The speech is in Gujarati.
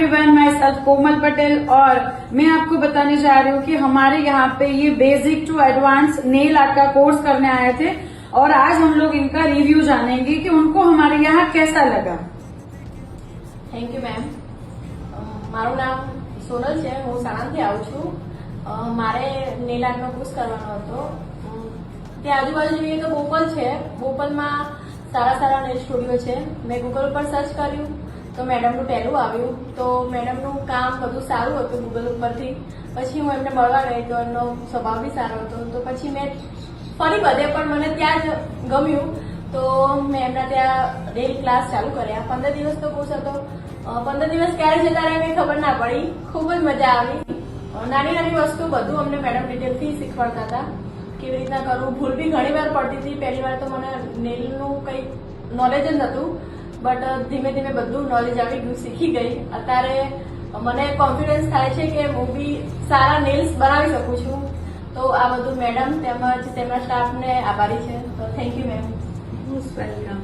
एवरीवन, माई सेल्फ कोमल पटेल और मैं आपको बताने जा रही हूँ कि हमारे यहाँ पे ये basic to advance nail art का कोर्स करने आए थे और आज हम लोग इनका रिव्यू जानेंगे कि उनको हमारे यहाँ कैसा लगा। Thank you ma'am. મારું નામ સોનલ છે, હું સાણંદથી આવું છું। મારે નેલ આર્ટનો કોર્સ કરવાનો હતો। ત્યાં આજુબાજુ જોઈએ તો બોપલ છે, બોપલમાં સારા સારા નેલ સ્ટુડિયો છે। મેં ગૂગલ ઉપર સર્ચ કર્યું તો મેડમનું પહેલું આવ્યું, તો મેડમનું કામ બધું સારું હતું ગૂગલ ઉપરથી। પછી હું એમને મળવા ગઈ તો એમનો સ્વભાવ બી સારો હતો, તો પછી મેં ફરી બધે પણ મને ત્યાં જ ગમ્યું તો મેં એમના ત્યાં નેલ ક્લાસ ચાલુ કર્યા। 15 દિવસનો કોર્સ હતો। 15 દિવસ ક્યારે જતા રહ્યા મેં ખબર ના પડી, ખૂબ જ મજા આવી। નાની નાની વસ્તુ બધું અમને મેડમ ડિટેલથી શીખવાડતા હતા, કેવી રીતના કરવું। ભૂલ બી ઘણી વાર પડતી હતી। પહેલી વાર તો મને નેલનું કંઈ નોલેજ જ નહોતું, બટ ધીમે ધીમે બધું નોલેજ આવી ગયું, શીખી ગઈ। અત્યારે મને કોન્ફિડન્સ થાય છે કે હું બી સારા નેલ્સ બનાવી શકું છું। તો આ બધું મેડમ તેમજ તેમના સ્ટાફને આભારી છે। તો thank you ma'am. Most welcome.